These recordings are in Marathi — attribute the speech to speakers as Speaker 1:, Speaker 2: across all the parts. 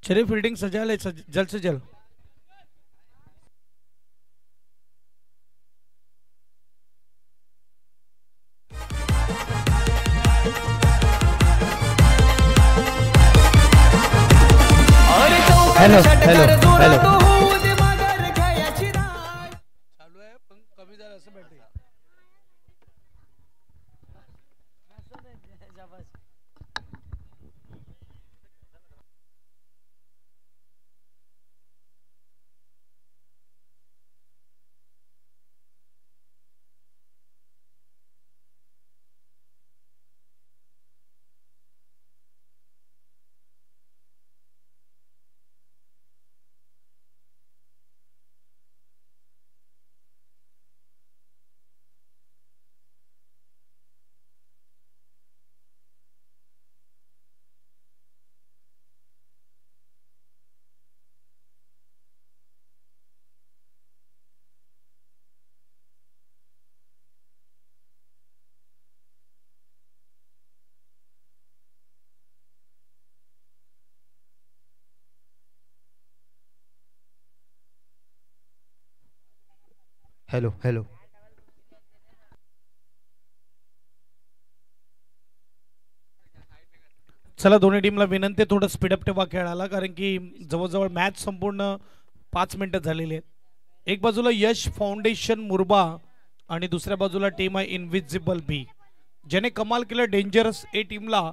Speaker 1: चलिए फील्डिंग सजा ले जल्द से जल्द। हेलो हेलो हेलो चालू आहे पण कमी झालं असं भेटते। हेलो हेलो चला दोन्ही टीमला विनंती थोडं स्पीडअप ठेवा खेळाला, कारण की जवळजवळ मॅच संपूर्ण 5 मिनिटं झालेली आहेत। एक बाजूला यश फाउंडेशन मुरबा आणि दुसऱ्या बाजूला टीम आहे इनविजिबल बी, ज्याने कमाल केलं डेंजरस ए टीमला।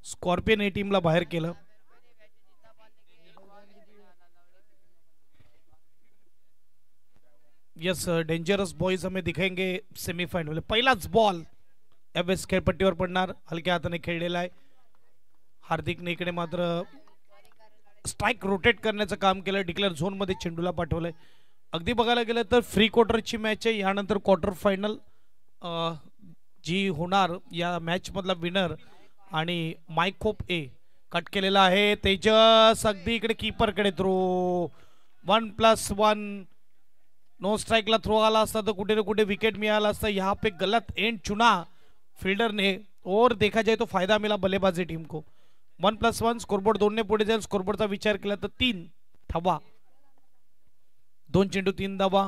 Speaker 1: स्कॉर्पियन ए टीमला बाहेर केलं। यस डेंजरस बॉयज हमें दिखेंगे सेमीफाइनल में। पहिलाच बॉल यावेळेस खेळपट्टीवर पडणार, हलक्या हाताने खेळलेला आहे। हार्दिकने इकडे मात्र स्ट्राइक रोटेट करण्याचं काम केलं, डिक्लेअर झोन मध्ये चेंडूला पाठवलंय। अगदी बघायला गेलं तर फ्री क्वार्टरची मॅच आहे, यानंतर क्वार्टर फायनल जी होणार या मॅच मधला विनर आणि मायकोप ए कट केलेला आहे। तेजस अगदी इकडे कीपर कडे थ्रो 1+1 नो स्ट्राइकला थ्रो आला असता तर कुठे ना कुठे विकेट मिळाला असता। यहाँ पे गलत एंड चुना फील्डर ने और देखा जाए तो फायदा मिला बल्लेबाजी टीम को। 1+1 स्कोरबोर्ड 2 ने पुढे जाईल। स्कोरबोर्डचा विचार केला तर 3 धावा, 2 चेंडू 3 धावा।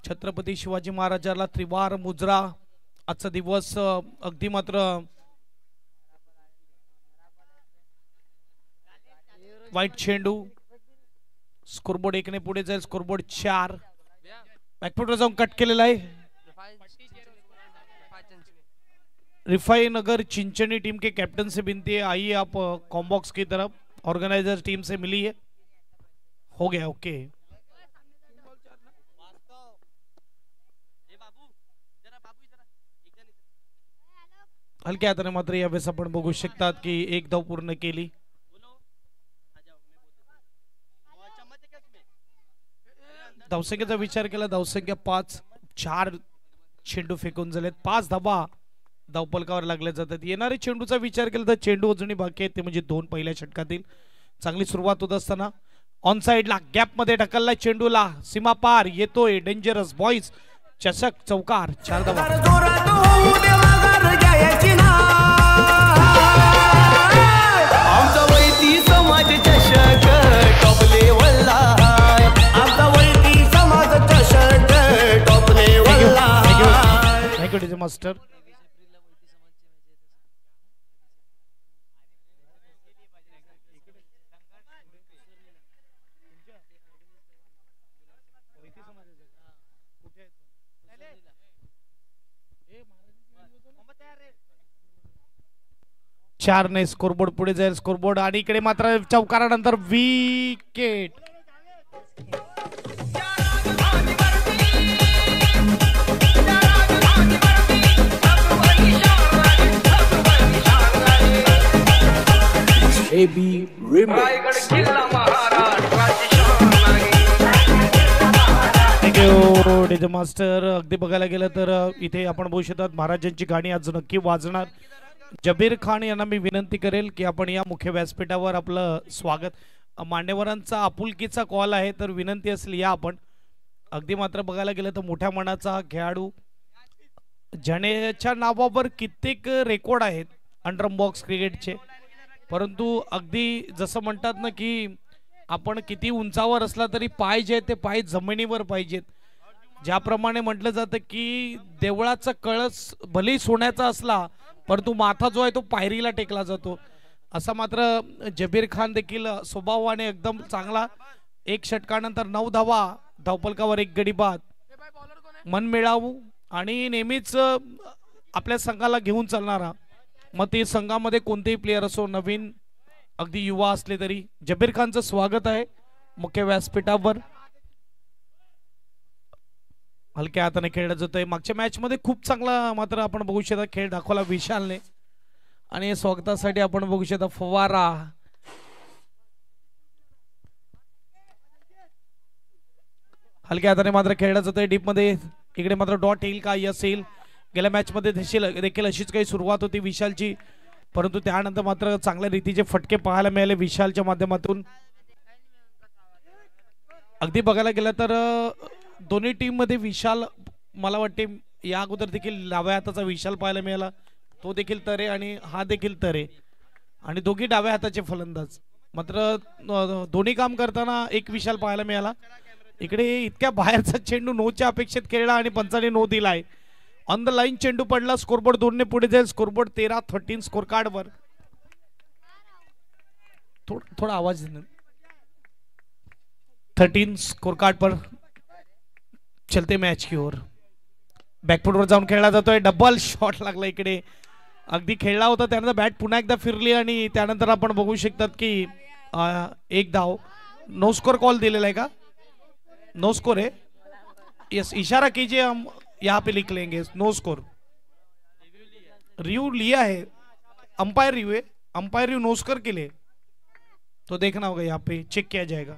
Speaker 1: छत्रपती शिवाजी महाराजाला त्रिवार मुजरा। आजचा दिवस अगदी मात्र वाईट चेंडू। स्कोरबोर्ड 1 ने पुढे जाईल। स्कोरबोर्ड 4 बॅकफुटवर जाऊन कट केलेला आहे। रिफाई नगर चिंचनी टीम के कैप्टन से विनती है, आइए आप कॉम्बॉक्स की तरफ, ऑर्गेनाइजर टीम से मिली है। हो गया ओके। हलक्या हाताने मात्र यावेळेस आपण बघू शकतात की एक धाव पूर्ण केली। धावसंख्येचा विचार केला, धावसंख्या 5, 4 चेंडू फेकून झालेत, 5 धावा धावपलकावर लागल्या जातात। येणारे चेंडूचा विचार केला तर चेंडू अजूनही बाकी आहेत, ते म्हणजे 2 पहिल्या षटकातील। चांगली सुरुवात होत असताना ऑन साइडला गॅप मध्ये ढकलला चेंडूला, सीमा पार येतोय डेंजरस बॉयज, चषक चौकार 4 धावा। मास्टर चार ने स्कोरबोर्ड पुढे जाईल। स्कोरबोर्ड आणि इकडे मात्र चौकारानंतर विकेट। AB Remix। Thank you DJ master. अगदी बघायला गेलं तर इथे आपण बघू शकतात महाराजांची गाणी आज नक्की वाजणार। जबीर खान यांना मी विनंती करेल की आपण या मुख्य व्यासपीठावर आपलं स्वागत। मान्यवरांचा आपुलकीचा कॉल आहे तर विनंती असली या आपण अगदी मात्र बघायला गेलं तर मोठ्या मनाचा खेळाडू, ज्याच्या नावावर कित्येक रेकॉर्ड आहेत अंडर बॉक्स क्रिकेटचे, परंतु अगदी जसं म्हणतात ना की आपण किती उंचावर असला तरी पाय जे ते पाय जमिनीवर पाहिजेत. ज्याप्रमाणे म्हटलं जातं की देवळाचा कळस भलेही सोन्याचा असला परंतु माथा जो आहे तो पायरीला टेकला जातो. असा मात्र जबीर खान देखील स्वभावाने एकदम चांगला. 1 षटकानंतर 9 धावा, धावफलकावर 1 गडी बाद, मनमिळावू आणि नेहमीच आपल्या संघाला घेऊन चालणारा. मग ते संघामध्ये कोणतेही प्लेयर असो, नवीन अगदी युवा असले तरी, जबीर खानचं स्वागत आहे मुख्य व्यासपीठावर. हलक्या हाताने खेळला जातोय. मागच्या मॅच मध्ये खूप चांगला मात्र आपण बघू शकता खेळ दाखवला विशालने, आणि स्वागतासाठी आपण बघू शकता फवारा. हलक्या हाताने मात्र खेळला जातोय डीप मध्ये. इकडे मात्र डॉट येईल का? यस येईल. गेल्या मॅच मध्ये देखील अशीच काही सुरुवात होती विशालची, परंतु त्यानंतर मात्र चांगल्या रीतीचे फटके पाहायला मिळाले विशालच्या माध्यमातून. अगदी बघायला गेलं तर दोन्ही टीम मध्ये विशाल, मला वाटते या अगोदर देखील डाव्या हाताचा विशाल पाहायला मिळाला, तो देखील तरे आणि हा देखील तरे, आणि दोघी डाव्या हाताचे फलंदाज. मात्र दोन्ही काम करताना एक विशाल पाहायला मिळाला. इकडे इतक्या बाहेरचा चेंडू नोच्या अपेक्षेत खेळला आणि पंचाने नो दिलाय. ऑन द लाईन चेंडू पडला. स्कोरबोर्ड 2 ने पुढे जाईल. स्कोरबोर्ड 13-13 स्कोर कार्ड वर. थोड़ा आवाज 13 स्कोर कार्ड पर चलते मैच की ओर. बॅकफुटवर जाऊन खेळला जातोय. डबल शॉट लागला इकडे. अगदी खेळला होता त्यानंतर बॅट पुन्हा एकदा फिरली आणि त्यानंतर आपण बघू शकतात की 1 धाव. नो स्कोर कॉल दिलेला आहे का? नो स्कोर है. यस, इशारा कीजिए, हम यहाँ पे लिख लेंगे नो स्कोर. रिव्यू लिया है, अंपायर रिव्यू है, अंपायर रिव्यू नो स्कोर के लिए, तो देखना होगा, यहाँ पे चेक किया जाएगा.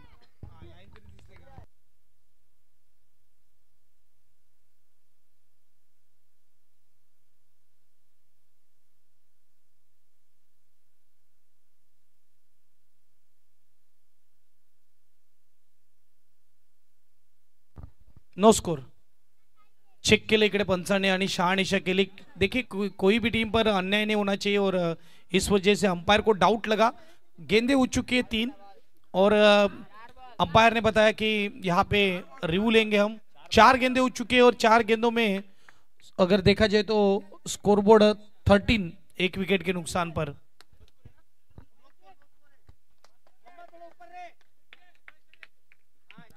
Speaker 1: नो स्कोर चेक केले इकडे पंचाने आणि शहानिशा केली. देखिए कोई भी टीम पर अन्याय नहीं होना चाहिए, और इस वजह से अंपायर को डाउट लगा. गेंदें उठ चुकी है 3, और अंपायर ने बताया कि यहाँ पे रिव्यू लेंगे हम. 4 गेंदें उठ चुकी है और 4 गेंदों में अगर देखा जाए तो स्कोरबोर्ड 13, 1 विकेट के नुकसान पर.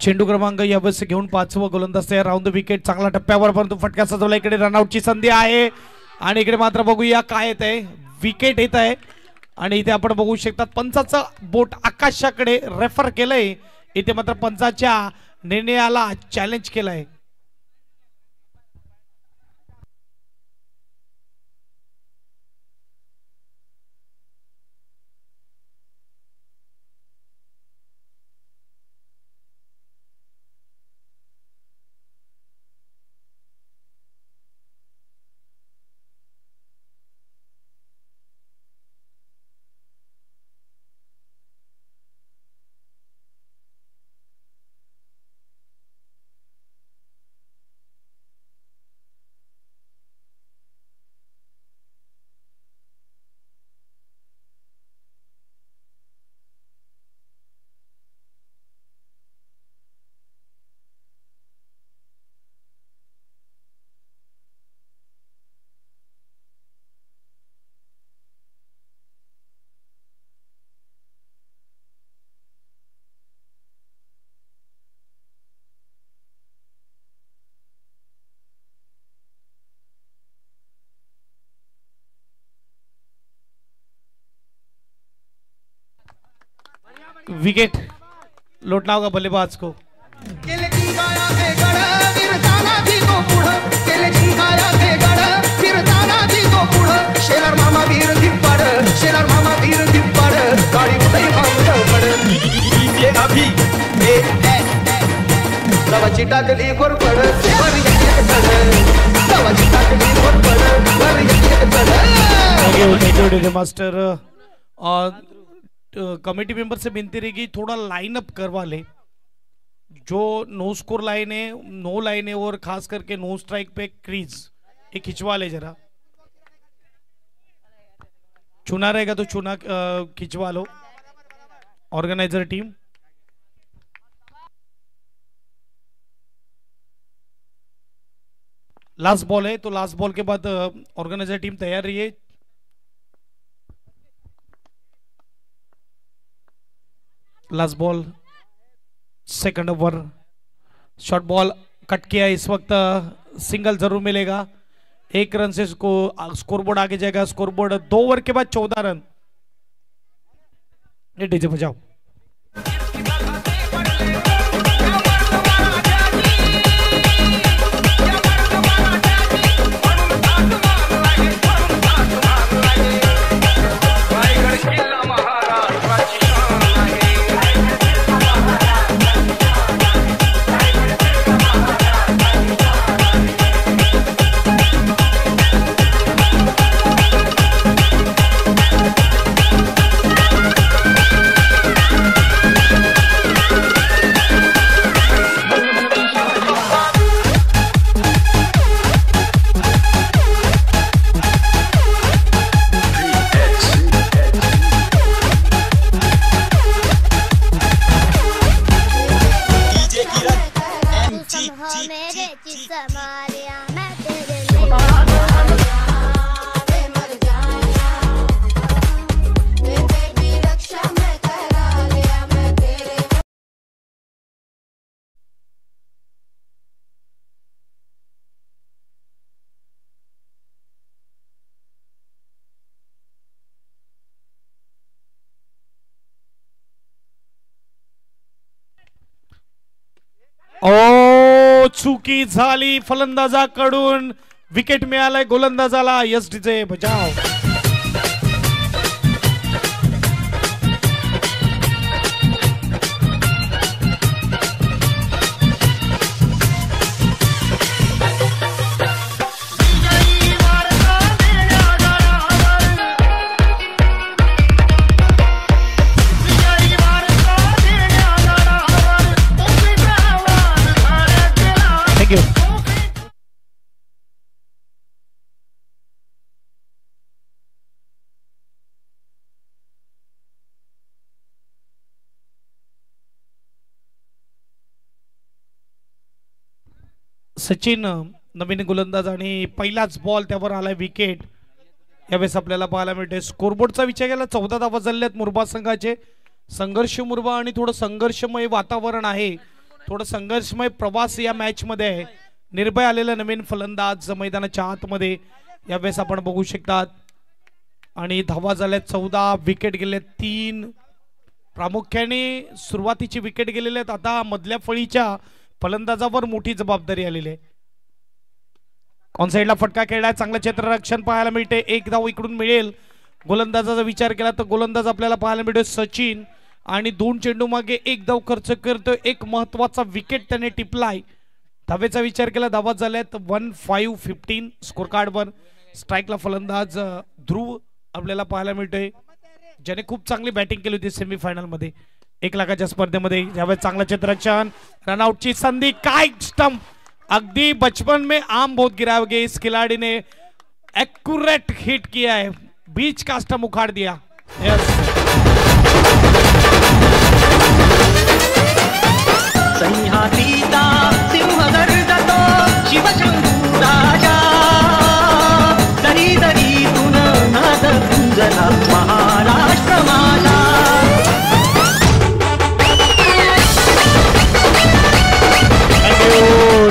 Speaker 1: चेंडू क्रमांक यावेळेस घेऊन 5वं गोलंदाज तयार. राऊंड द विकेट, चांगला टप्प्यावर परंतु फटका सजवला. इकडे रनआउटची संधी आहे आणि इकडे मात्र बघूया काय येत आहे. विकेट येत आहे आणि इथे आपण बघू शकतात पंचाचं बोट आकाशाकडे रेफर केलंय. इथे मात्र पंचाच्या निर्णयाला चॅलेंज केलंय. विकेट लौटना होगा बल्लेबाज को. मास्टर कमेटी मेंबर से विनती रहेगी थोड़ा लाइन अप करवा ले. जो नो स्कोर लाइन है, नो लाइन है और खास करके नो स्ट्राइक पे क्रीज ये खिंचवा ले जरा। चुना रहेगा तो चुना खिंचवा low organiser team. Last ball है तो लास्ट बॉल के बाद ऑर्गेनाइजर टीम तैयार रही है। Last ball second over, short ball cut किया। इस वक्त सिंगल जरूर मिलेगा, 1 रन से स्कोरबोर्ड आगे जाएगा। स्कोरबोर्ड 2 ओवर के बाद 14 रन। ये डीजे बजाओ। ओ चुकी झाली फलंदाजाकडून, विकेट मिळालाय गोलंदाजाला। यस डीजे बजाव। सचिन नवीन गोलंदाज आणि पहिलाच बॉल त्यावर आलाय विकेट। यावेळेस आपल्याला पाहायला मिळते स्कोरबोर्डचा विचार केला 14 धावा झाल्यात मुरबा संघाचे। संघर्ष मुरबा आणि थोडं संघर्षमय वातावरण आहे, थोडं संघर्षमय प्रवास या मॅच मध्ये आहे। निर्भय आलेला नवीन फलंदाज मैदानाच्या आतमध्ये यावेळेस आपण बघू शकतात। आणि धावा झाल्यात 14, विकेट गेले 3। प्रामुख्याने सुरुवातीची विकेट गेलेले आहेत, आता मधल्या फळीच्या फलंदाजावर मोठी जबाबदारी आलेली आहे। ऑन साइडला फटका खेळलाय, चांगलं क्षेत्ररक्षण पाहायला मिळते। 1 धाव इकडून मिळेल। गोलंदाजाचा विचार केला तर गोलंदाज आपल्याला पाहायला मिळतो सचिन, आणि 2 चेंडू मागे 1 धाव खर्च करतो। एक महत्वाचा विकेट त्याने टिपलाय। धावेचा विचार केला, धावा झाल्यात 15-15 स्कोर कार्डवर। स्ट्राइकला फलंदाज ध्रुव आपल्याला पाहायला मिळतोय, ज्याने खूप चांगली बॅटिंग केली होती सेमीफायनल मध्ये। 1 लाखाच्या स्पर्धेमध्ये यावेळेस चांगलं क्षेत्ररक्षण, रनआउटची संधी, काय स्टंप, अगदी बचपन में आम बहुत गिराओगे। इस खिलाड़ी ने एक्यूरेट हिट किया है, बीच का स्टंप उखाड़ दिया। यस
Speaker 2: सह्याद्रीचा सिंह गर्जतो शिवशंभू राजा, दरी दरीतून नाद गुंजला महाराष्ट्र माझा।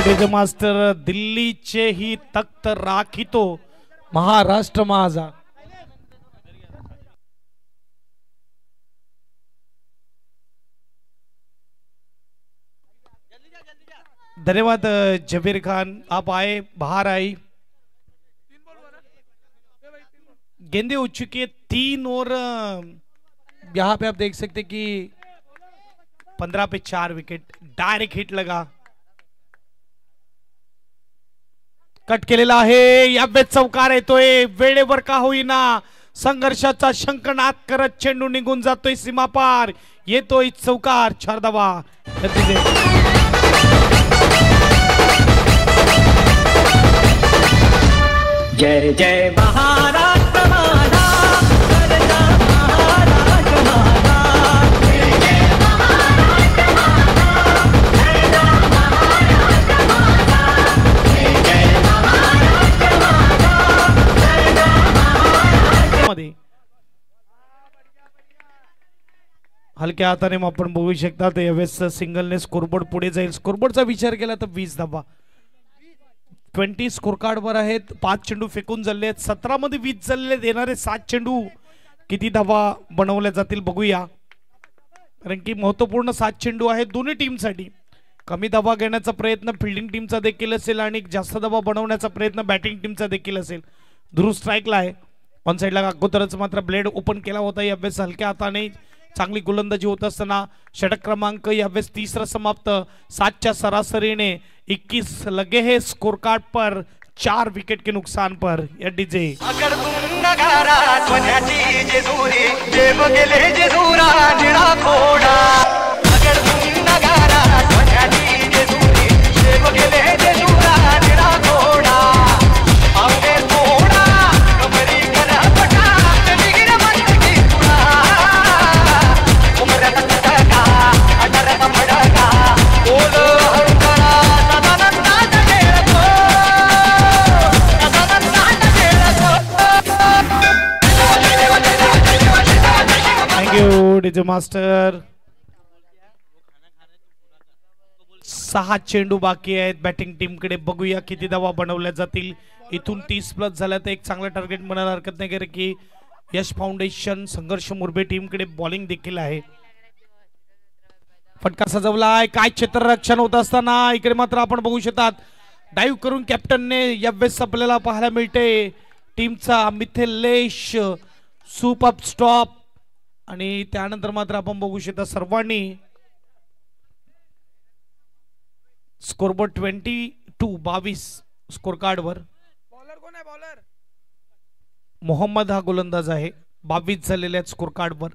Speaker 1: डीजे मास्टर दिल्लीचे ही तख्त राखितो महाराष्ट्र माझा। धन्यवाद जबीर खान, आप आए, बाहर आई। गेंदे उठ चुकी है 3 और यहाँ पे आप देख सकते कि 15 पे 4 विकेट, डायरेक्ट हिट लगा। कट केलेला आहे, यावेळेस चौकार येतोय, वेळेवर का होईना संघर्षाचा शंखनाद करत चेंडू निघून जातोय सीमापार, येतोय चौकार. 4 धावा.
Speaker 2: जय जय महाराष्ट्र माझा, गरजा महाराष्ट्र माझा. जय जय महाराष्ट्र माझा, गरजा महाराष्ट्र माझा. जय जय महाराष्ट्र माझा, गरजा महाराष्ट्र.
Speaker 1: मध्ये हलक्या हाताने आपण बघू शकता ते यावेळेस सिंगलने स्कोरबोर्ड पुढे जाईल. स्कोरबोर्डचा विचार केला तर 20 धावा. 20 स्कोर कार्ड वर आहेत. 5 चेंडू फेकून झाले आहेत. 17 मध्ये 20 झालेले देणारे 7 चेंडू किती धावा बनवल्या जातील बघूया, कारण की महत्वपूर्ण 7 चेंडू आहेत दोन्ही टीमसाठी. कमी धावा घेण्याचा प्रयत्न फिल्डिंग टीमचा देखील असेल आणि जास्त धावा बनवण्याचा प्रयत्न बॅटिंग टीमचा देखील असेल. ध्रुव स्ट्राईकला आहे. ऑन साईडला अगोदरच मात्र ब्लेड ओपन केला होता. यावेळेस हलक्या हाताने चांगली गोलंदाजी होत असताना षटक क्रमांक यावेळेस 3रा समाप्त. 7च्या सरासरीने 21 लगे है स्कोर कार्ड पर. 4 विकेट के नुकसान पर. या डीजे
Speaker 2: अगर तुम नगारा सोन्याची जेजुरी देव गेले जेजुरा निळा घोडा. अगर तुम नगारा सोन्याची जेजुरी देव गेले जेजुरा निळा घोडा. आंबे घोडा कमरी करा पटा निगिर मनकी तुला. उमरत तटका अडरत मडका बोल हंकरा सदानंदा जगेरतो.
Speaker 1: Thank you DJ master. 6 चेंडू बाकी आहेत बॅटिंग टीम कडे. बघूया किती धावा बनवल्या जातील. इथून 30+ झाल्या तर एक चांगला टार्गेट म्हणायला हरकत नाही, कारण की यश फाउंडेशन संघर्ष मुरबे टीम कडे बॉलिंग देखील आहे. फटका सजवलाय. काय क्षेत्ररक्षण होत असताना इकडे मात्र आपण बघू शकतात डाईव्ह करून कॅप्टनने यावेळेस आपल्याला पाहायला मिळते टीमचा मिथिलेश सुपर स्टॉप. आणि त्यानंतर मात्र आपण बघू शकता सर्वांनी स्कोरबोर्ड 22 स्कोर कार्ड वर.
Speaker 3: बॉलर कोण आहे? बॉलर
Speaker 1: मोहम्मद हा गोलंदाज आहे. 22 झालेल्या स्कोर कार्ड वर.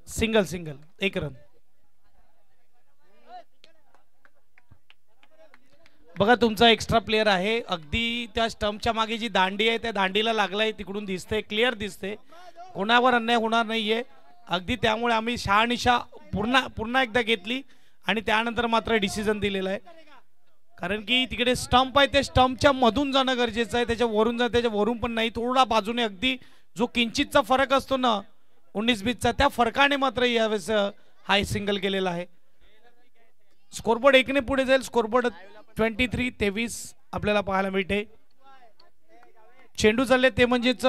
Speaker 1: Single 1 run. बघा तुमचा एक्स्ट्रा प्लेयर आहे. अगदी त्या स्टंपच्या मागे जी दांडी आहे त्या दांडीला लागलाय, तिकडून दिसते, क्लिअर दिसते. कोणावर अन्याय होणार नाहीये अगदी. त्यामुळे आम्ही शहानिशा पुन्हा एकदा घेतली आणि त्यानंतर मात्र डिसिजन दिलेला आहे, कारण की तिकडे स्टंप आहे त्या स्टंपच्या मधून जाणं गरजेचं आहे. त्याच्यावरून जाणं, त्याच्यावरून पण नाही. थोडा बाजूने अगदी जो किंचितचा फरक असतो ना 19-20चा, त्या फरकाने मात्र यावेळेस हाय सिंगल केलेला आहे. स्कोरबोर्ड 1 ने पुढे जाईल. स्कोरबोर्ड 23 आपल्याला पाहायला मिळते. चेंडू झाले ते म्हणजेच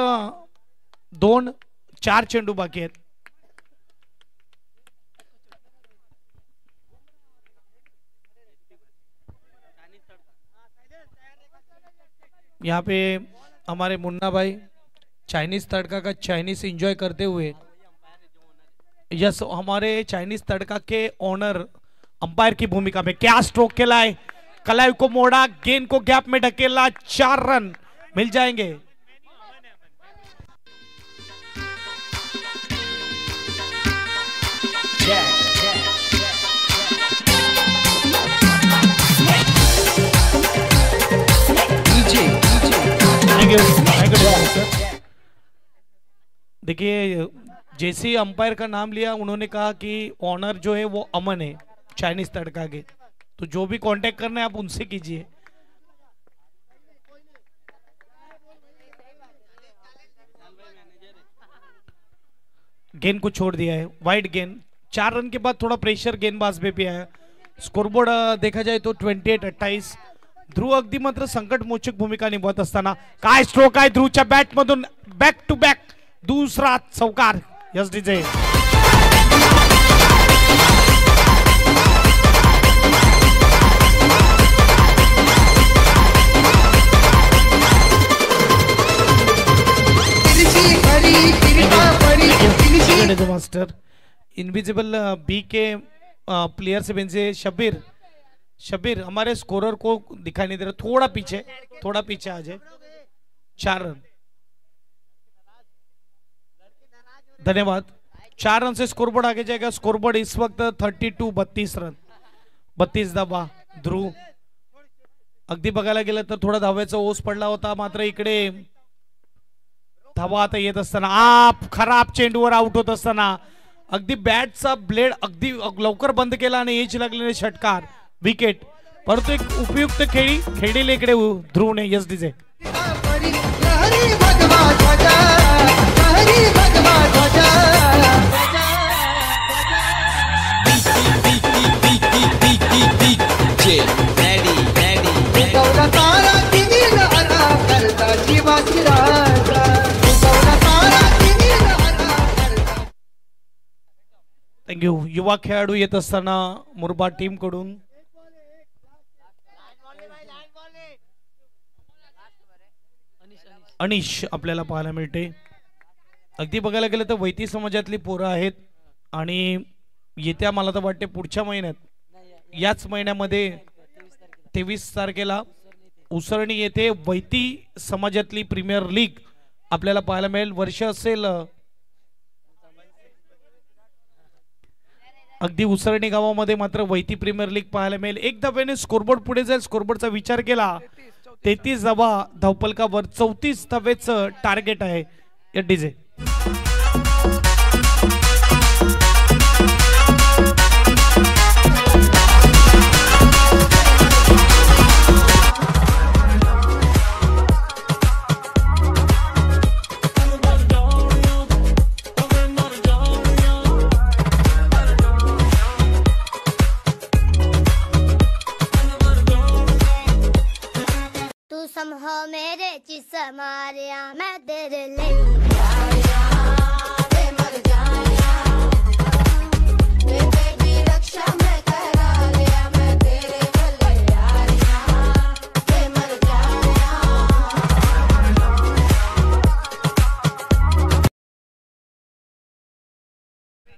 Speaker 1: 4 चेंडू बाकी आहेत. यहाँ पे हमारे मुन्ना भाई चाइनीज तड़का का चाइनीज एंजॉय करते हुए, यस हमारे चाइनीज तड़का के ओनर अंपायर की भूमिका में क्या स्ट्रोक खेला है. कलाई को मोड़ा, गेंद को गैप में ढकेला. 4 रन मिल जाएंगे. देखिए जैसे अंपायर का नाम लिया उन्होंने कहा कि ऑनर जो है वो अमन है चाइनीज तड़का के, तो जो भी कांटेक्ट करना है आप उनसे कीजिए. गेंद को छोड़ दिया है, वाइड गेंद। 4 रन के बाद थोड़ा प्रेशर गेंदबाज पे भी आया। स्कोरबोर्ड देखा जाए तो 28-28। ध्रुव अगदी मात्र संकटमोचक भूमिका निभावत असताना काय स्ट्रोक आहे ध्रुवच्या बॅट मधून, बॅक टू बॅक दुसरा चौकार। Yes DJ master. इनविजिबल बी के प्लेयर से बेंचे शबीर, शबीर हमारे स्कोरर को दिखाई नहीं दे रहा, थोड़ा पीछे आ जाए। 4 रन, धन्यवाद। 4 रन से स्कोरबोर्ड आगे जाएगा। स्कोरबोर्ड इस वक्त 32-32 रन, 32 धावा। ध्रुव अगदी बघायला गेलं तर थोडा धाव्याचा ओस पडला होता, मात्र इकडे धावा आता येत असताना खराब चेंडूवर आउट होत असताना अगदी बॅटचा ब्लेड अगदी लवकर बंद केला आणि एज लागलेले षटकार, विकेट। परंतु एक उपयुक्त खेळी इकडे ध्रुवने। Yes DJ thank you. युवा खेळाडू येत असताना मुरबाड टीम कडून अनिश आपल्याला पाहायला मिळते। अगदी बघायला गेलं तर वैती समाजातली पोरं आहेत आणि येत्या मला तर वाटते पुढच्या महिन्यात याच महिन्यामध्ये 23 तारखेला उसरणी येथे वैती समाजातली प्रीमियर लीग आपल्याला पाहायला मिळेल। वर्ष असेल अगदी उसरणी गावामध्ये मात्र वैती प्रीमियर लीग पाहायला मिळेल। एक धाब्याने स्कोरबोर्ड पुढे जाईल। स्कोरबोर्डचा विचार केला 33 धावा धावपलकावर 34 धावेचं टार्गेट आहे या डीजे।
Speaker 3: समहो मेरे चिस मारिया मैं तेरे रक्षा मैं करा लिया मैं तेरे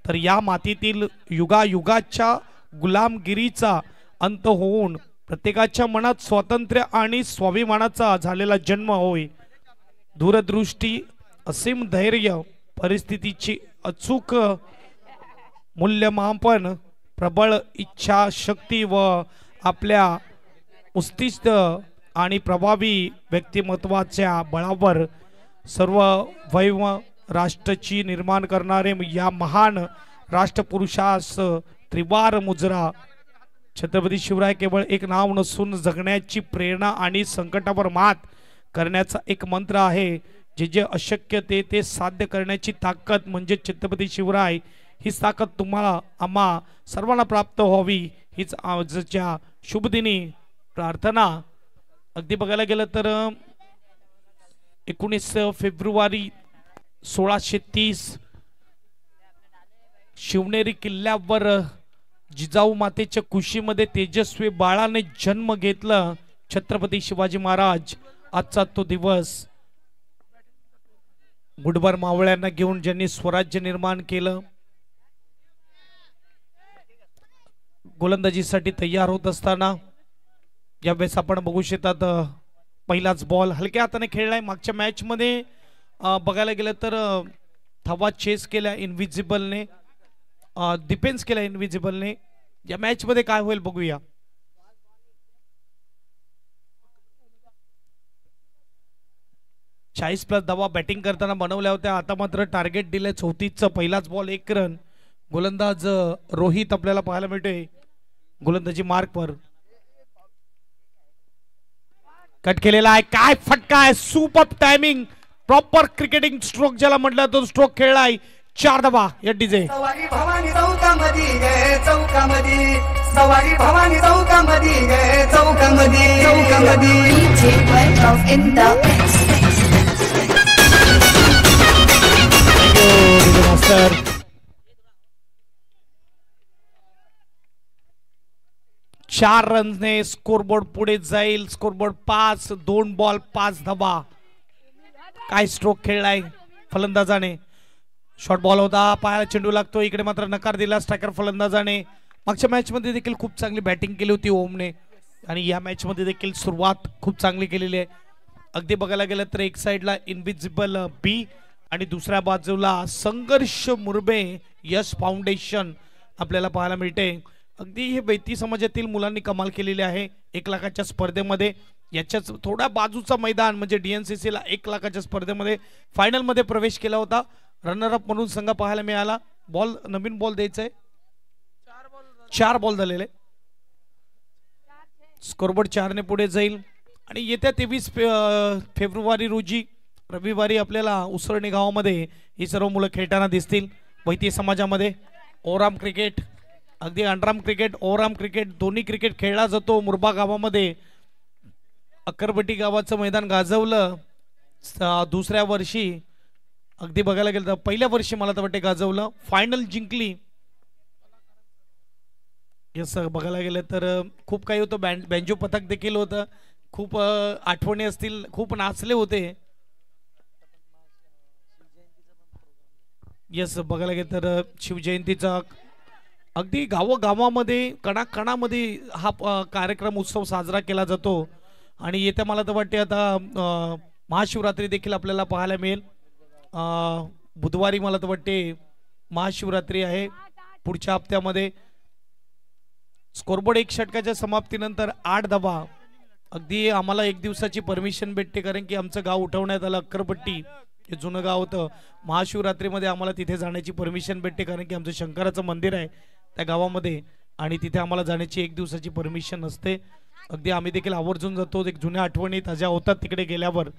Speaker 1: तर या मातीतील युगायुगाच्या गुलामगिरीचा अंत होऊन प्रत्येकाच्या मनात स्वातंत्र्य आणि स्वाभिमानाचा झालेला जन्म होय। दूरदृष्टी, असीम धैर्य, परिस्थितीची अचूक मूल्यमापन, प्रबळ इच्छा शक्ती व आपल्या उत्कृष्ट आणि प्रभावी व्यक्तिमत्वाच्या बळावर सर्वभौम राष्ट्राची निर्माण करणारे या महान राष्ट्रपुरुषास त्रिवार मुजरा। छत्रपती शिवराय केवळ एक नाव नसून जगण्याची प्रेरणा आणि संकटावर मात करण्याचा एक मंत्र आहे। जे जे अशक्य ते साध्य करण्याची ताकद म्हणजे छत्रपती शिवराय। ही ताकद तुम्हाला आम्हा सर्वांना प्राप्त व्हावी हीच आजच्या शुभदिनी प्रार्थना। अगदी बघायला गेलं तर 19 फेब्रुवारी 1630 शिवनेरी किल्ल्यावर जिजाऊ मातेच्या कुशीमध्ये तेजस्वी बाळाने जन्म घेतला छत्रपती शिवाजी महाराज। आजचा तो दिवस गुडभर मावळ्यांना घेऊन ज्यांनी स्वराज्य निर्माण केलं, गोलंदाजीसाठी तयार होत असताना यावेळेस आपण बघू शकतात पहिलाच बॉल हलक्या हाताने खेळलाय। मागच्या मॅच मध्ये बघायला गेलं तर धावा चेस केल्या इनविजिबलने, डिफेन्स केला इनविजिबलने। या मॅच मध्ये काय होईल बघूया। चाळीस प्लस धावा बॅटिंग करताना बनवल्या होत्या, आता मात्र टार्गेट दिले 34चं। पहिलाच बॉल 1 रन। गोलंदाज रोहित आपल्याला पाहायला मिळतोय गोलंदाजी मार्क वर। कट केलेला आहे, काय फटका आहे, super timing, proper cricketing stroke ज्याला म्हटलं तो स्ट्रोक खेळलाय। 4 धावा या डीजे.
Speaker 2: सवारी भवानी चौकामध्ये गे चौकामध्ये सवारी भवानी चौकामध्ये गे चौकामध्ये
Speaker 4: DJ Wildlove in the mix.
Speaker 1: Master. 4 रन्सने स्कोरबोर्ड पुढे जाईल. स्कोरबोर्ड 5, 2 बॉल 5 धावा. काय स्ट्रोक खेळलाय फलंदाजाने. शॉर्ट बॉल होता, पायाला चेंडू लागतो. इकडे मात्र नकार दिला स्ट्रायकर फलंदाजाने. मागच्या मॅच मध्ये देखील खूप चांगली बॅटिंग केली होती ओमने आणि या मॅच मध्ये देखील सुरुवात खूप चांगली केलेली आहे. अगदी बघायला गेलं तर एक साइडला इनविजिबल बी आणि दुसऱ्या बाजूला संघर्ष मुरबे यश फाउंडेशन आपल्याला पाहायला मिळते. अगदी हे बैती समाजातील मुलांनी कमाल केलेली आहे 1 लाखाच्या स्पर्धेमध्ये. याच्याच थोड्या बाजूचा मैदान म्हणजे DNCC ला 1 लाखाच्या स्पर्धेमध्ये फायनल मध्ये प्रवेश केला होता. रनर अप म्हणून संघ पाहायला मिळाला. बॉल नवीन बॉल द्यायचा आहे. 4 बॉल झालेले. स्कोरबोर्ड 4 ने पुढे जाईल आणि येत्या 23 फेब्रुवारी रोजी रविवारी आपल्याला उसरणी गावामध्ये ही सर्व मुलं खेळताना दिसतील. वैती समाजामध्ये ओराम क्रिकेट, अगदी अंडराम क्रिकेट, ओराम क्रिकेट दोन्ही क्रिकेट खेळला जातो. मुरबा गावामध्ये अक्करपट्टी गावाचं मैदान गाजवलं. दुसऱ्या वर्षी अगदी बघायला गेलं तर पहिल्या वर्षी मला तर वाटते गाजवलं. फायनल जिंकली. यस बघायला गेलं तर खूप काही होतं. बँजो पथक देखील होतं. खूप आठवणी असतील. खूप नाचले होते. यस बघायला गेलं तर शिवजयंतीचा अगदी गावागावामध्ये कणाकणामध्ये हा कार्यक्रम उत्सव साजरा केला जातो आणि येत्या मला तर वाटते आता महाशिवरात्री देखील आपल्याला पाहायला मिळेल. बुधवारी मला तर वाटते महाशिवरात्री आहे पुढच्या हप्त्यामध्ये. स्कोरबोर्ड 1 षटकाच्या समाप्तीनंतर 8 धावा. अगदी आम्हाला 1 दिवसाची परमिशन भेटते कारण की आमचं गाव उठवण्यात आलं. अक्करपट्टी हे जुनं गाव होतं. महाशिवरात्रीमध्ये आम्हाला तिथे जाण्याची परमिशन भेटते कारण की आमचं शंकराचं मंदिर आहे त्या गावामध्ये आणि तिथे आम्हाला जाण्याची 1 दिवसाची परमिशन असते. अगदी आम्ही देखील आवर्जून जातो. एक जुन्या आठवणी ताज्या होतात तिकडे गेल्यावर.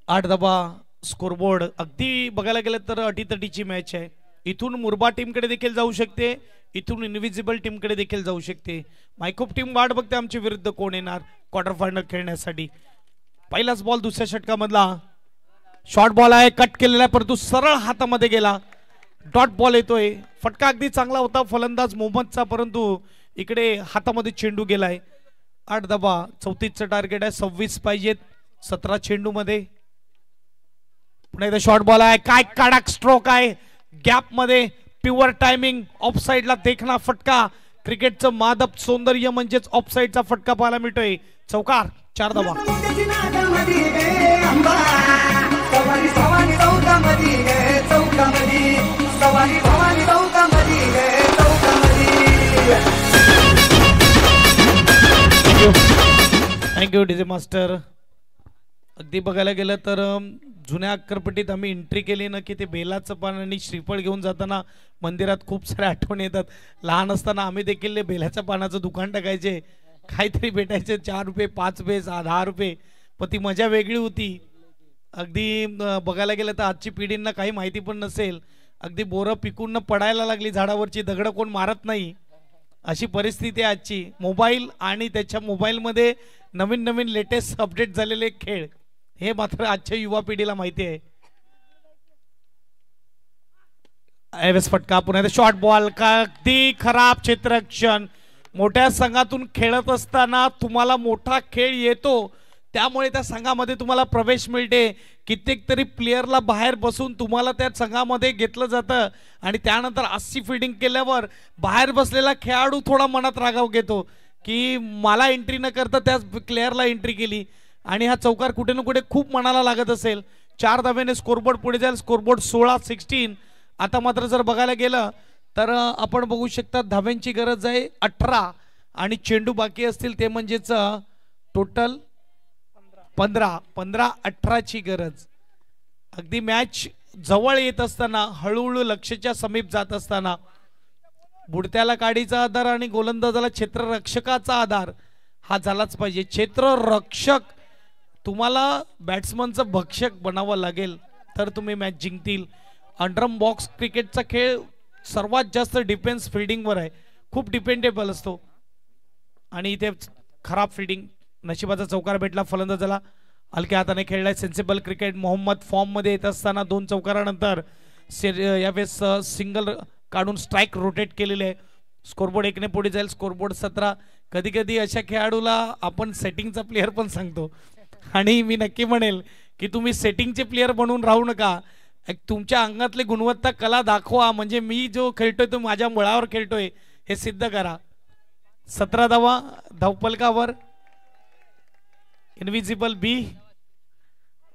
Speaker 1: 8 धावा स्कोरबोर्ड. अगदी बघायला गेलं तर अटीतटीची मॅच आहे. इथून मुरबा टीमकडे देखील जाऊ शकते, इथून इनविजिबल टीमकडे देखील जाऊ शकते. मायकोप टीम वाट बघते आमच्या विरुद्ध कोण येणार क्वार्टर फायनल खेळण्यासाठी. पहिलाच बॉल दुसऱ्या षटकामधला शॉर्ट बॉल आहे. कट केलेला आहे परंतु सरळ हातामध्ये गेला. डॉट बॉल येतोय. फटका अगदी चांगला होता फलंदाज मोहम्मदचा परंतु इकडे हातामध्ये चेंडू गेलाय. 8 धावा. 34चं टार्गेट आहे. 26 पाहिजेत 17 चेंडू मध्ये. पुन्हा एकदा शॉर्ट बॉल आहे. काय कडक स्ट्रोक आहे. गॅप मध्ये प्युअर टायमिंग. ऑफ साइडला देखना फटका. क्रिकेटचं मादक सौंदर्य म्हणजेच ऑफ साइडचा फटका पाहायला मिळतोय. चौकार. 4 धावा. Thank you DJ master. अगदी बघायला गेलं तर जुन्या अक्करपट्टीत आम्ही एंट्री केली ना की ते बेलाचं पान आणि श्रीफळ घेऊन जाताना मंदिरात खूप साऱ्या आठवणी येतात. लहान असताना आम्ही देखील बेलाच्या पानाचं दुकान टाकायचे. काहीतरी भेटायचे 4 रुपये 5 रुपये 10 रुपये. पण ती मजा वेगळी होती. अगदी बघायला गेलं तर आजची पिढींना काही माहिती पण नसेल. अगदी बोरं पिकून पडायला लागली झाडावरची. दगड कोण मारत नाही अशी परिस्थिती आहे आजची. मोबाईल आणि त्याच्या मोबाईलमध्ये नवीन नवीन लेटेस्ट अपडेट झालेले खेळ हे मात्र आजच्या युवा पिढीला माहिती आहे. एवस फटका. पुन्हा शॉर्ट बॉल. अगदी खराब क्षेत्ररक्षण. मोठ्या संघातून खेळत असताना तुम्हाला मोठा खेळ येतो त्यामुळे त्या संघामध्ये तुम्हाला प्रवेश मिळते. कित्येक तरी प्लेयरला बाहेर बसून तुम्हाला त्या संघामध्ये घेतलं जातं आणि त्यानंतर 80 फिल्डिंग केल्यावर बाहेर बसलेला खेळाडू थोडा मनात रागाव घेतो की मला एंट्री न करता त्याच प्लेयरला एंट्री केली आणि हा चौकार कुठे ना कुठे खूप मनाला लागत असेल. 4 धाव्याने स्कोरबोर्ड पुढे जाईल. स्कोरबोर्ड 16-16. आता मात्र जर बघायला गेलं तर आपण बघू शकता धाव्यांची गरज आहे 18 आणि चेंडू बाकी असतील ते म्हणजेच टोटल 15-18 ची गरज. अगदी मॅच जवळ येत असताना हळूहळू लक्ष्याच्या समीप जात असताना बुडत्याला काडीचा आधार आणि गोलंदाजाला क्षेत्ररक्षकाचा आधार हा झालाच पाहिजे. क्षेत्ररक्षक तुम्हाला बॅट्समनचं भक्षक बनावं लागेल तर तुम्ही मॅच जिंकतील. अंडरम बॉक्स क्रिकेटचा खेळ सर्वात जास्त डिफेन्स फिल्डिंगवर आहे, खूप डिपेंडेबल असतो आणि इथे खराब फिल्डिंग, नशिबाचा चौकार भेटला फलंदाजाला. हलक्या हाताने खेळलाय सेन्सिबल क्रिकेट. मोहम्मद फॉर्म मध्ये येत असताना 2 चौकारानंतर यावेळेस सिंगल काढून स्ट्राईक रोटेट केलेले आहे. स्कोरबोर्ड 1 ने पुढे जाईल. स्कोरबोर्ड 17. कधी कधी अशा खेळाडूला आपण सेटिंगचा प्लेअर पण सांगतो आणि मी नक्की म्हणेल की तुम्ही सेटिंगचे प्लेअर बनवून राहू नका. एक तुमच्या अंगातले गुणवत्ता कला दाखवा, म्हणजे मी जो खेळतोय तो माझ्या मुळावर खेळतोय हे सिद्ध करा. 17 धावा धावपलकावर. इनविजिबल बी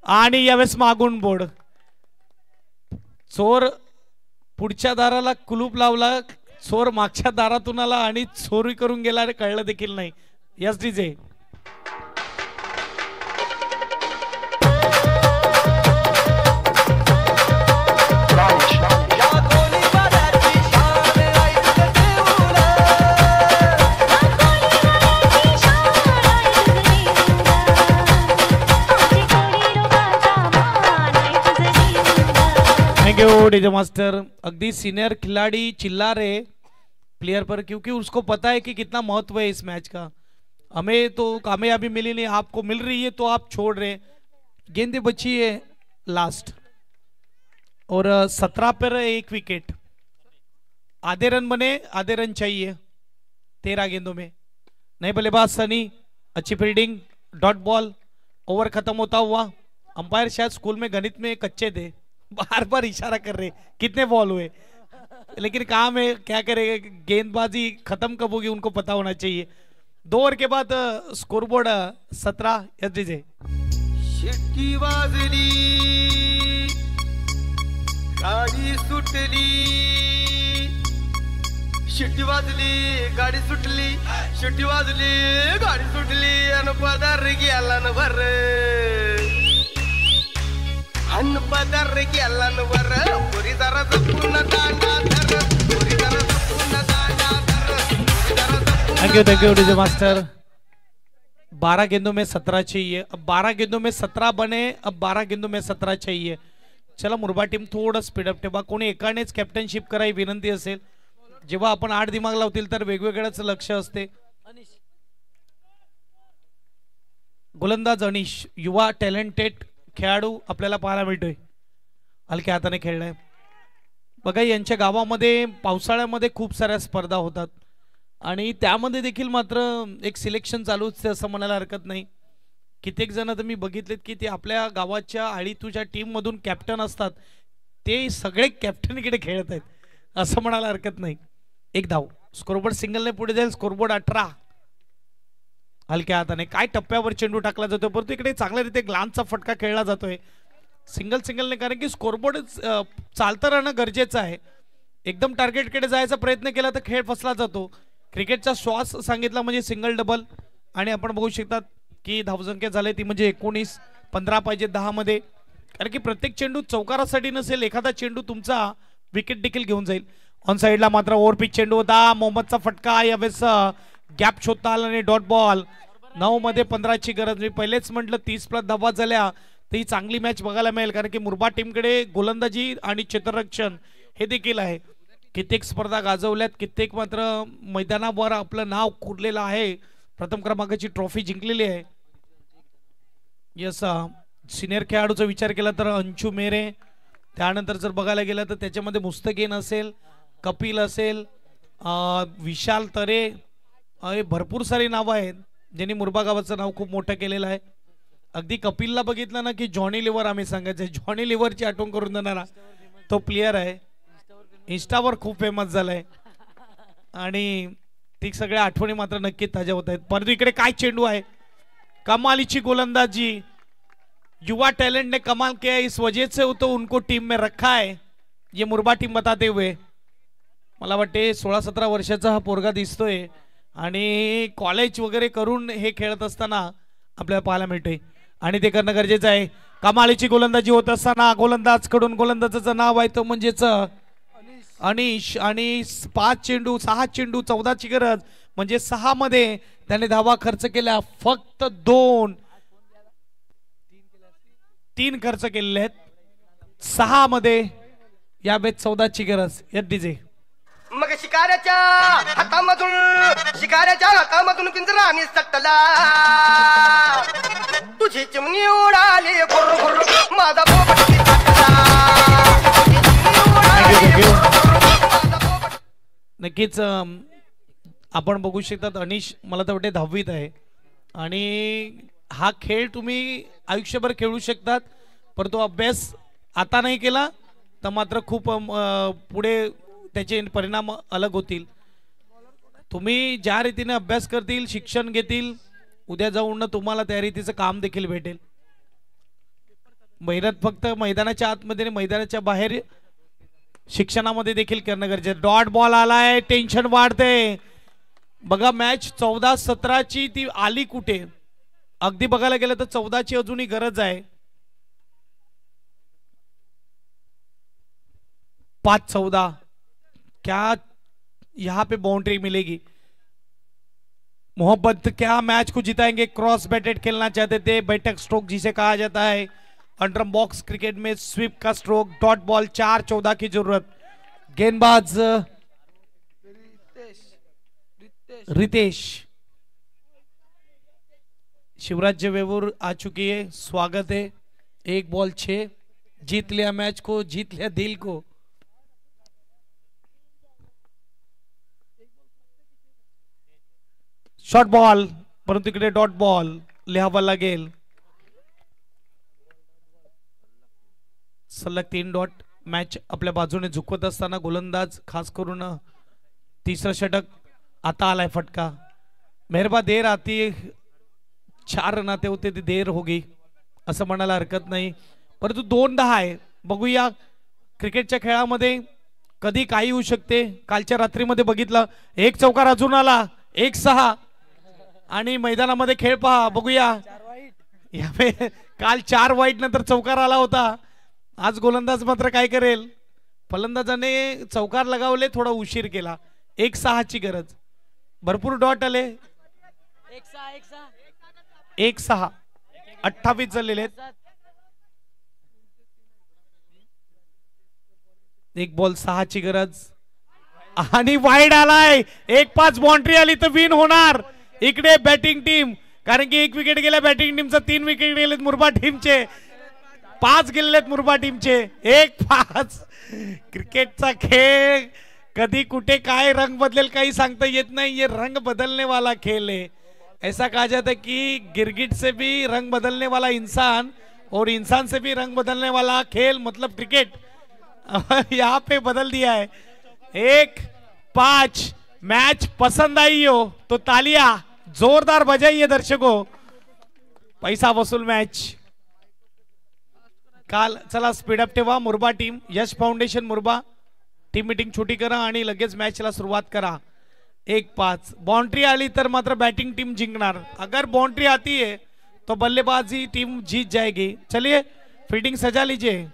Speaker 1: आणि यावेळेस मागून बोर्ड. चोर पुढच्या दाराला कुलूप लावला, चोर मागच्या दारातून आला आणि चोरी करून गेला, कळलं देखील नाही. Yes DJ. DJ master. अगदी सीनियर खिलाड़ी चिल्ला रहे प्लेयर पर क्योंकि उसको पता है कि कितना महत्व है इस मैच का. हमें तो कामयाबी मिली नहीं, आपको मिल रही है तो आप छोड़ रहे. गेंदे बची है लास्ट और 17 पर 1 विकेट. आधे रन बने, आधे रन चाहिए 13 गेंदों में. नए बल्लेबाज सनी, अच्छी फील्डिंग, डॉट बॉल. ओवर खत्म होता हुआ. अंपायर शायद स्कूल में गणित में कच्चे थे, बार बार इशारा कर रहे कितने बॉल हुए, लेकिन काम है क्या करेगा, गेंदबाजी खत्म कब होगी उनको पता होना चाहिए. 2 ओवर के बाद स्कोरबोर्ड 17. Yes DJ.
Speaker 5: शिट्टी वाजली, गाडी सुटली, शिट्टी वाजली, गाडी सुटली, शिट्टी वाजली, गाडी सुटली आणि पदार गेला न भर, अन्न पदार गेला न भर. पुरी जरा जपून दांडा धर, पुरी जरा जपून दांडा धर, पुरी जरा जपून.
Speaker 1: Thank you DJ master. 12 गेंदों में 17 चाहिए. अब 12 गेंदों में 17 बने, अब 12 गेंदों में 17 चाहिए. चला मुरबा टीम थोडं स्पीडअप ठेवा. कोणी एकानेच कॅप्टनशिप करावी विनंती असेल. जेव्हा आपण 8 दिमाग लावतील तर वेगवेगळ्याच लक्ष असते. गोलंदाज अनिश, युवा टॅलेंटेड खेळाडू आपल्याला पाहायला मिळतोय. हलक्या हाताने खेळलाय. बघा यांच्या गावामध्ये पावसाळ्यामध्ये खूप साऱ्या स्पर्धा होतात आणि त्यामध्ये देखील मात्र एक सिलेक्शन चालूच असं म्हणायला हरकत नाही. कित्येक जण तर मी बघितलेत की ते आपल्या गावाच्या आळीतूच्या टीम मधून कॅप्टन असतात, ते सगळे कॅप्टन इकडे खेळत आहेत असं म्हणायला हरकत नाही. 1 धाव. स्कोरबोर्ड सिंगलने पुढे जाईल. स्कोरबोर्ड 18. हलक्या हाताने काय टप्प्यावर चेंडू टाकला जातो, परंतु इकडे चांगल्या रीते ग्लान्सचा फटका खेळला जातोय. सिंगलने, कारण की स्कोरबोर्ड चालतं राहणं गरजेचं आहे. एकदम टार्गेटकडे जायचा प्रयत्न केला तर खेळ फसला जातो. क्रिकेटचा श्वास सांगितला म्हणजे सिंगल डबल. आणि आपण बघू शकतात की धावसंख्या झाली ती म्हणजे 19. 15 पाहिजे 10 मध्ये, कारण की प्रत्येक चेंडू चौकारासाठी नसेल, एखादा चेंडू तुमचा विकेट देखील घेऊन जाईल. ऑन साइडला मात्र ओव्हरपिच चेंडू होता. मोहम्मदचा फटका, यावेळेस गॅप शोधता आला आणि डॉट बॉल. 9 मध्ये 15 ची गरज. मी पहिलेच म्हटलं 30+ धावा झाल्या तर ही चांगली मॅच बघायला मिळेल, कारण की मुरबा टीमकडे गोलंदाजी आणि क्षेत्ररक्षण हे देखील आहे. कित्येक स्पर्धा गाजवल्यात, कित्येक मात्र मैदानावर आपलं नाव कोरलेलं आहे. प्रथम क्रमांकाची ट्रॉफी जिंकलेली आहे. यस, सिनियर खेळाडूचा विचार केला तर अंशू मेरे, त्यानंतर जर बघायला गेलं तर त्याच्यामध्ये मुस्तकीन असेल, कपिल असेल, विशाल तरे, भरपूर सारी नावं आहेत ज्यांनी मुरबा गावाचं नाव खूप मोठं केलेलं आहे. अगदी कपिलला बघितलं ना की जॉनी लिव्हर आम्ही सांगायचं, जॉनी लिव्हरची आठवण करून देणारा तो प्लेयर आहे. इंस्टावर खूप फेमस झालाय आणि ती सगळ्या आठवणी मात्र नक्की ताज्या होत आहेत. परंतु इकडे काय चेंडू आहे, कमालीची गोलंदाजी. युवा टैलेंट ने कमाल किया, इस वजह से तो उनको टीम में रखा है, ये मुरबा टीम बताते हुए. मला वाटते 16-17 वर्षाचा हा पोरगा दिसतोय आणि कॉलेज वगैरे करून हे खेळत असताना आपल्याला पाहायला मिळते आणि ते करणं गरजेचं आहे. कमालीची गोलंदाजी होत असताना गोलंदाज कडून गोलंदाजाचं नाव आहे तो म्हणजेच अनिश. आणि 6 चेंडू 14ची गरज, म्हणजे 6 मध्ये त्याने धावा खर्च केल्या फक्त 2. 3 खर्च केलेले आहेत 6 मध्ये या बेत 14ची गरज डीजे.
Speaker 5: मग शिकाऱ्याच्या हातामधून पिंजरा निसटला तुझी चिमणी उडाली भुर माझा पोपट
Speaker 1: नक्कीच आपण बघू शकतात अनिश मला तर वाटते 10वीत आहे आणि हा खेळ तुम्ही आयुष्यभर खेळू शकतात परंतु अभ्यास आता नाही केला तर मात्र खूप पुढे त्याचे परिणाम अलग होतील. तुम्ही ज्या रीतीने अभ्यास करतील शिक्षण घेतील उद्या जाऊन तुम्हाला त्या रीतीचं काम देखील भेटेल. मेहनत फक्त मैदानाच्या आतमध्ये मैदानाच्या बाहेर शिक्षणामध्ये देखील करणं गरजेचं. डॉट बॉल आलाय टेन्शन वाढते बघा. मॅच 14-17ची ती आली कुठे अगदी बघायला गेलं तर 14ची अजूनही गरज आहे. 5-14 क्या यहाँ पे बाउंड्री मिलेगी. मोहब्बत क्या मैच को जिताएंगे. क्रॉस बैटेड खेलना चाहते थे बैठक स्ट्रोक जिसे कहा जाता है अंडर बॉक्स क्रिकेट में स्वीप का स्ट्रोक. डॉट बॉल 4-14 की जरूरत. गेंदबाज रितेश शिवराज्य वेवूर आ चुकी है स्वागत है. 1 बॉल 6 जीत लिया मैच को जीत लिया दिल को. शॉर्ट बॉल परंतु इकडे डॉट बॉल लिहावा लागेल. सलग 3 डॉट. मॅच आपल्या बाजूने झुकवत असताना गोलंदाज खास करून 3रं षटक. आता आलाय फटका. मेहरबा देर आती 4 रन आते होते ती देर होगी असं म्हणायला हरकत नाही परंतु 2-10 आहे. बघूया क्रिकेटच्या खेळामध्ये कधी काही होऊ शकते. कालच्या रात्रीमध्ये बघितलं 1 चौकार अजून आला 1-6 आणि मैदानामध्ये खेळ पहा बघूया. काल 4 वाईट नंतर चौकार आला होता. आज गोलंदाज मात्र काय करेल. फलंदाजाने चौकार लगावले थोडा उशीर केला. 1-6ची गरज. भरपूर डॉट आले. 1-6 28 झालेले आहेत. 1 बॉल 6ची गरज आणि वाईड आलाय. 1-5 बाउंड्री आली तर विन होणार इकडे बॅटिंग टीम कारण की 1 विकेट गेल्या बॅटिंग टीमचं. 3 विकेट गेलेत मुरबा टीमचे. 5 गेलेत मुरबा टीमचे. 1-5. क्रिकेटचा खेळ कधी कुठे काय रंग बदलेल काही सांगता येत नाही. ये रंग बदलने वाला खेल है. ऐसा कहा जाता है कि गिरगिट से भी रंग बदलने वाला इंसान और इंसान से भी रंग बदलने वाला खेल मतलब क्रिकेट यहाँ पे बदल दिया है. 1-5 मैच पसंद आई हो तो तालियां जोरदार बजाइए दर्शकों. पैसा वसूल मॅच. काल चला स्पीडअप ठेवा. मुरबा टीम यश फाउंडेशन मुरबा टीम मीटिंग छोटी करा आणि लगेच मॅचला सुरुवात करा. 1-5 बाउंड्री आली तर मात्र बैटिंग टीम जिंकणार. अगर बाउंड्री आती है तो बल्लेबाजी टीम जीत जाएगी. चलिए फील्डिंग सजा लीजिए.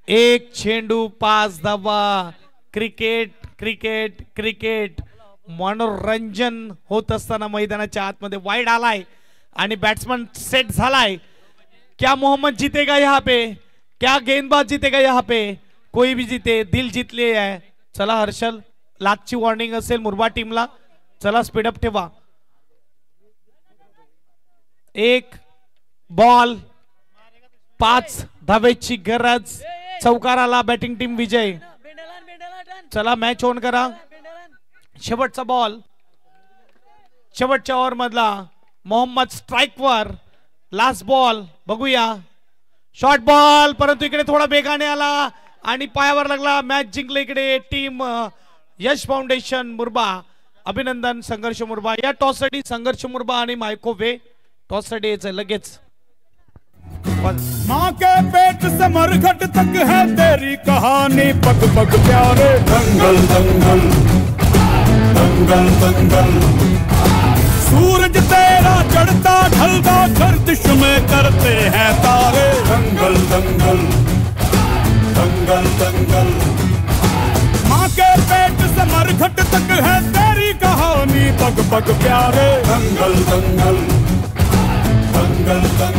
Speaker 1: एक चेंडू 5 धावा. क्रिकेट क्रिकेट क्रिकेट मनोरंजन होत असताना मैदानाच्या आतमध्ये वाईड आलाय आणि बॅट्समन सेट झालाय. क्या मोहम्मद जीतेगा यहाँ पे. क्या गेंदबाज जीतेगा यहाँ पे. कोई भी जीते दिल जीत लिए आहे. चला हर्षल लास्टची वॉर्निंग असेल मुरबा टीमला. चला स्पीडअप ठेवा. 1 बॉल 5 धावेची गरज. चौकार आला बॅटिंग टीम विजय. चला मॅच ऑन करा. शेवटचा बॉल शेवटच्या ओव्हर मधला मोहम्मद स्ट्राइक वर. लास्ट बॉल बघूया. शॉर्ट बॉल परंतु इकडे थोडा बेगाने आला आणि पायावर लागला. मॅच जिंकले इकडे टीम यश फाउंडेशन मुरबा. अभिनंदन संघर्ष मुरबा. या टॉस साठी संघर्ष मुरबा आणि मायकोवे टॉस साठी यायचं लगेच.
Speaker 6: माँ के पेट से मरघट तक है तेरी कहानी पग पग प्यारे. दंगल दंगल दंगल दंगल. सूरज तेरा चढ़ता ढलता गर्दिश में करते हैं तारे. दंगल दंगल दंगल दंगल. माँ के पेट से मरघट तक है तेरी कहानी पग पग प्यारे दंगल दंगल दंगल दंगल